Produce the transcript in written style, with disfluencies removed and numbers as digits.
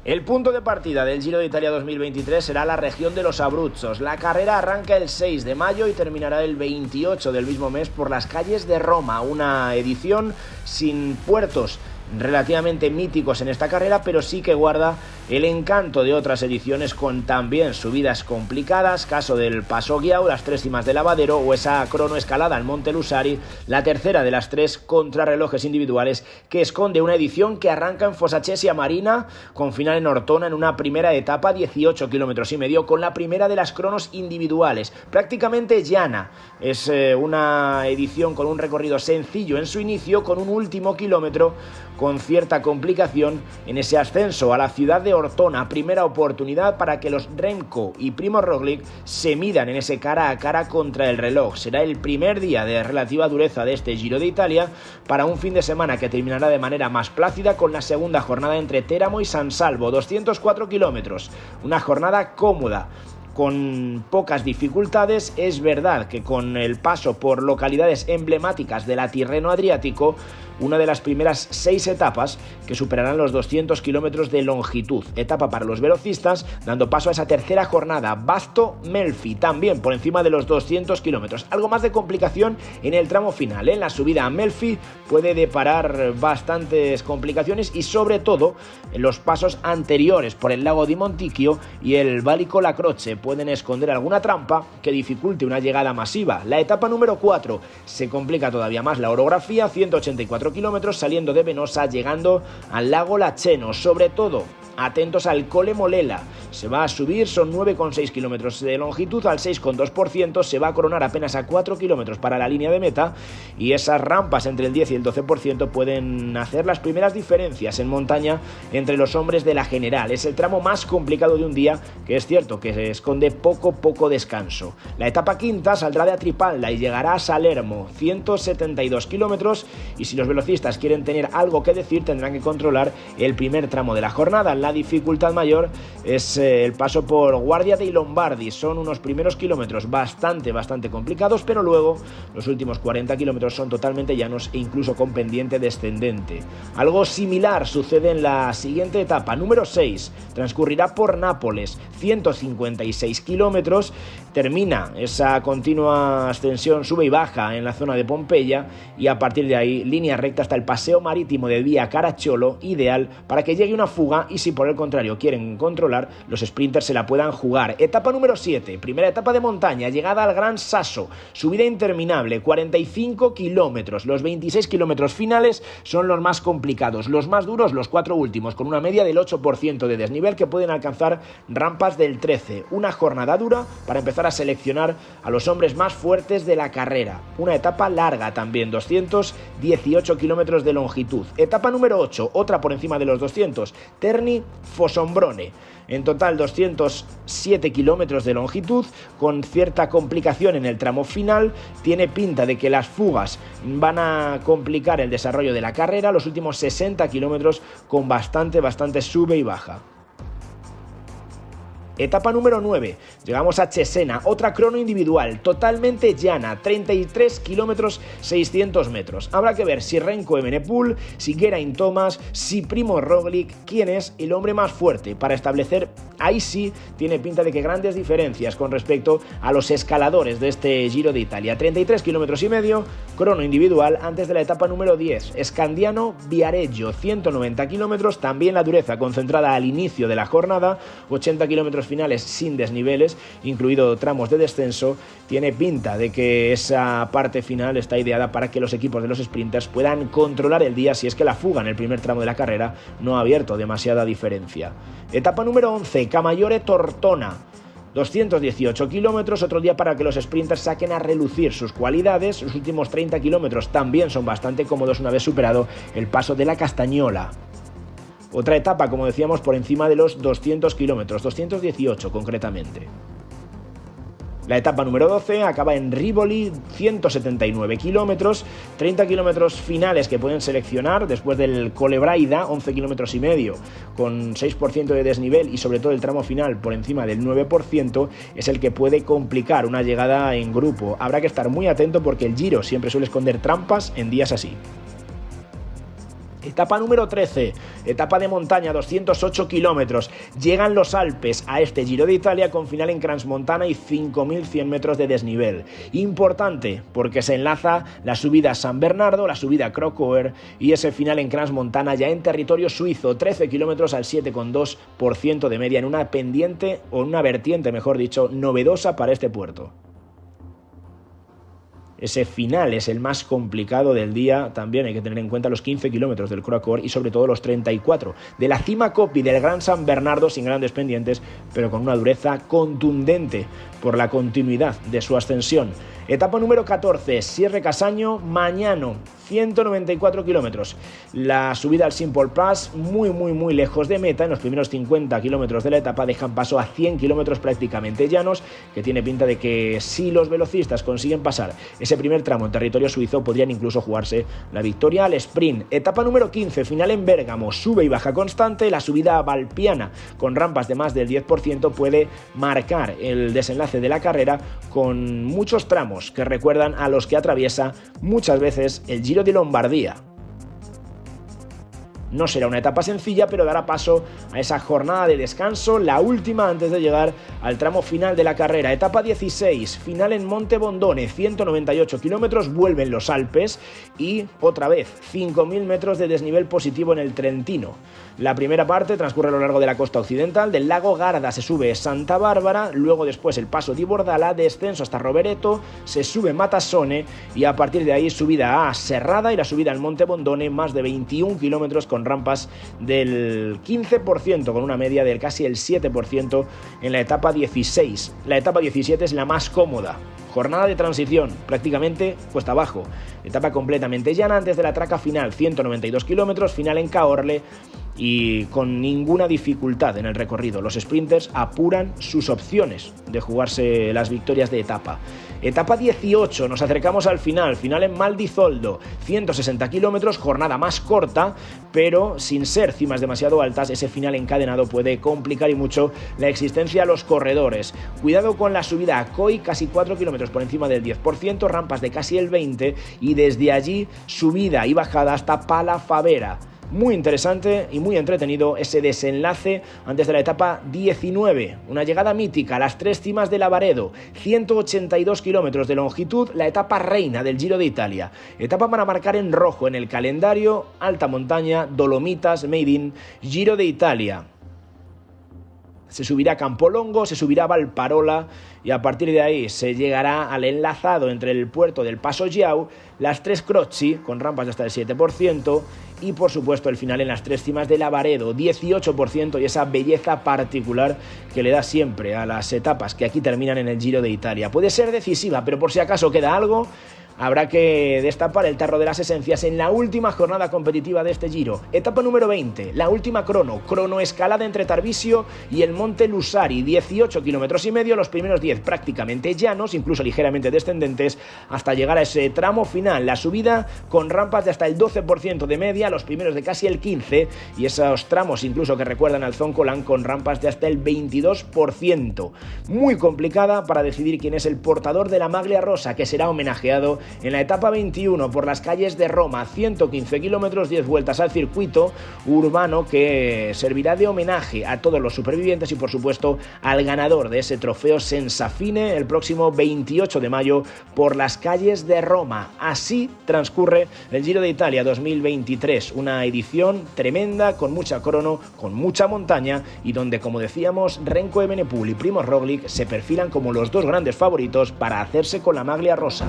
El punto de partida del Giro de Italia 2023 será la región de los Abruzzos. La carrera arranca el 6 de mayo y terminará el 28 del mismo mes por las calles de Roma, una edición sin puertos relativamente míticos en esta carrera, pero sí que guarda el encanto de otras ediciones con también subidas complicadas, caso del Passo Ghiau, las 3 cimas de Lavadero o esa cronoescalada al Monte Lusari, la tercera de las 3 contrarrelojes individuales que esconde una edición que arranca en Fossacesi a Marina con final en Ortona en una primera etapa 18,5 kilómetros con la primera de las cronos individuales, prácticamente llana. Es una edición con un recorrido sencillo en su inicio, con un último kilómetro con cierta complicación en ese ascenso a la ciudad de Ortona, primera oportunidad para que los Remco y Primož Roglič se midan en ese cara a cara contra el reloj. Será el primer día de relativa dureza de este Giro de Italia para un fin de semana que terminará de manera más plácida con la segunda jornada entre Teramo y San Salvo, 204 kilómetros, una jornada cómoda, con pocas dificultades. Es verdad que con el paso por localidades emblemáticas del Tirreno Adriático, una de las primeras 6 etapas que superarán los 200 kilómetros de longitud. Etapa para los velocistas, dando paso a esa tercera jornada, Basto-Melfi, también por encima de los 200 kilómetros. Algo más de complicación en el tramo final. En la subida a Melfi puede deparar bastantes complicaciones y sobre todo en los pasos anteriores por el lago di Monticchio y el Valico La Croce pueden esconder alguna trampa que dificulte una llegada masiva. La etapa número 4 se complica todavía más la orografía, 184 kilómetros saliendo de Venosa, llegando al lago Laceno. Sobre todo atentos al Colle Molela, se va a subir, son 9,6 kilómetros de longitud al 6,2%, se va a coronar apenas a 4 kilómetros para la línea de meta y esas rampas entre el 10 y el 12% pueden hacer las primeras diferencias en montaña entre los hombres de la general. Es el tramo más complicado de un día, que es cierto que se esconde poco descanso. La etapa quinta saldrá de Atripalda y llegará a Salermo, 172 kilómetros, y si los velocistas quieren tener algo que decir tendrán que controlar el primer tramo de la jornada. La dificultad mayor es el paso por Guardia dei Lombardi. Son unos primeros kilómetros bastante complicados, pero luego los últimos 40 kilómetros son totalmente llanos e incluso con pendiente descendente. Algo similar sucede en la siguiente etapa, número 6, transcurrirá por Nápoles, 156 kilómetros, termina esa continua ascensión, sube y baja en la zona de Pompeya y a partir de ahí línea recta hasta el paseo marítimo de Via Caracciolo, ideal para que llegue una fuga y si por el contrario quieren controlar, los sprinters se la puedan jugar. Etapa número 7, primera etapa de montaña, llegada al Gran Sasso, subida interminable, 45 kilómetros. Los 26 kilómetros finales son los más complicados, los más duros los 4 últimos, con una media del 8% de desnivel que pueden alcanzar rampas del 13. Una jornada dura para empezar a seleccionar a los hombres más fuertes de la carrera. Una etapa larga también, 218 kilómetros de longitud. Etapa número 8, otra por encima de los 200, Terni-Fossombrone. En total 207 kilómetros de longitud, con cierta complicación en el tramo final. Tiene pinta de que las fugas van a complicar el desarrollo de la carrera, los últimos 60 kilómetros con bastante sube y baja. Etapa número 9, llegamos a Cesena, otra crono individual, totalmente llana, 33 kilómetros 600 metros. Habrá que ver si Remco Evenepoel, si Geraint Thomas, si Primož Roglič, quién es el hombre más fuerte para establecer. Ahí sí tiene pinta de que grandes diferencias con respecto a los escaladores de este Giro de Italia. 33 kilómetros y medio, crono individual antes de la etapa número 10, Scandiano Viareggio, 190 kilómetros, también la dureza concentrada al inicio de la jornada, 80 kilómetros finales sin desniveles, incluido tramos de descenso. Tiene pinta de que esa parte final está ideada para que los equipos de los sprinters puedan controlar el día si es que la fuga en el primer tramo de la carrera no ha abierto demasiada diferencia. Etapa número 11, Camaiore Tortona, 218 kilómetros, otro día para que los sprinters saquen a relucir sus cualidades. Los últimos 30 kilómetros también son bastante cómodos una vez superado el paso de la Castagnola. Otra etapa, como decíamos, por encima de los 200 kilómetros, 218 concretamente. La etapa número 12 acaba en Rivoli, 179 kilómetros, 30 kilómetros finales que pueden seleccionar después del Colle Braida, 11 kilómetros y medio, con 6% de desnivel y sobre todo el tramo final por encima del 9%, es el que puede complicar una llegada en grupo. Habrá que estar muy atento porque el Giro siempre suele esconder trampas en días así. Etapa número 13, etapa de montaña, 208 kilómetros. Llegan los Alpes a este Giro de Italia con final en Crans-Montana y 5.100 metros de desnivel. Importante porque se enlaza la subida a San Bernardo, la subida a Crocoer y ese final en Crans-Montana ya en territorio suizo, 13 kilómetros al 7,2% de media en una pendiente o en una vertiente, mejor dicho, novedosa para este puerto. Ese final es el más complicado del día, también hay que tener en cuenta los 15 kilómetros del Crocoer y sobre todo los 34 de la cima Coppi del Gran San Bernardo sin grandes pendientes, pero con una dureza contundente por la continuidad de su ascensión. Etapa número 14, Sierre Casaño, Mañano, 194 kilómetros. La subida al Simple Pass muy lejos de meta. En los primeros 50 kilómetros de la etapa dejan paso a 100 kilómetros prácticamente llanos, que tiene pinta de que si los velocistas consiguen pasar ese primer tramo en territorio suizo, podrían incluso jugarse la victoria al sprint. Etapa número 15, final en Bérgamo, sube y baja constante. La subida a Valpiana con rampas de más del 10% puede marcar el desenlace de la carrera, con muchos tramos que recuerdan a los que atraviesa muchas veces el Giro de Lombardía. No será una etapa sencilla, pero dará paso a esa jornada de descanso, la última antes de llegar al tramo final de la carrera. Etapa 16, final en Monte Bondone, 198 kilómetros, vuelven los Alpes y otra vez 5.000 metros de desnivel positivo en el Trentino. La primera parte transcurre a lo largo de la costa occidental, del lago Garda se sube Santa Bárbara, luego después el paso di Bordala, descenso hasta Rovereto, se sube Matassone y a partir de ahí subida a Serrada y la subida al Monte Bondone, más de 21 kilómetros con rampas del 15%, con una media del casi el 7% en la etapa 16. La etapa 17 es la más cómoda. Jornada de transición, prácticamente cuesta abajo. Etapa completamente llana antes de la traca final, 192 kilómetros, final en Caorle y con ninguna dificultad en el recorrido. Los sprinters apuran sus opciones de jugarse las victorias de etapa. Etapa 18, nos acercamos al final en Maldizoldo, 160 kilómetros, jornada más corta, pero sin ser cimas demasiado altas, ese final encadenado puede complicar y mucho la existencia a los corredores. Cuidado con la subida a Coi, casi 4 kilómetros por encima del 10%, rampas de casi el 20% y desde allí subida y bajada hasta Palafavera. Muy interesante y muy entretenido ese desenlace antes de la etapa 19, una llegada mítica a las 3 cimas de Lavaredo, 182 kilómetros de longitud, la etapa reina del Giro de Italia, etapa para marcar en rojo en el calendario, alta montaña, Dolomitas, Made in Giro de Italia. Se subirá a Campolongo, se subirá a Valparola y a partir de ahí se llegará al enlazado entre el puerto del Passo Giau, las 3 Croci con rampas de hasta el 7% y por supuesto el final en las 3 cimas de Lavaredo, 18% y esa belleza particular que le da siempre a las etapas que aquí terminan en el Giro de Italia. Puede ser decisiva, pero por si acaso queda algo, habrá que destapar el tarro de las esencias en la última jornada competitiva de este Giro. Etapa número 20, la última cronoescalada entre Tarvisio y el Monte Lusari, 18 kilómetros y medio, los primeros 10 prácticamente llanos, incluso ligeramente descendentes, hasta llegar a ese tramo final, la subida con rampas de hasta el 12% de media, los primeros de casi el 15% y esos tramos incluso que recuerdan al Zoncolan con rampas de hasta el 22%. Muy complicada para decidir quién es el portador de la maglia rosa, que será homenajeado en la etapa 21 por las calles de Roma, 115 kilómetros, 10 vueltas al circuito urbano que servirá de homenaje a todos los supervivientes y por supuesto al ganador de ese trofeo Sensafine el próximo 28 de mayo por las calles de Roma. Así transcurre el Giro de Italia 2023, una edición tremenda, con mucha crono, con mucha montaña y donde, como decíamos, Renko Evenepoel y Primož Roglič se perfilan como los dos grandes favoritos para hacerse con la maglia rosa.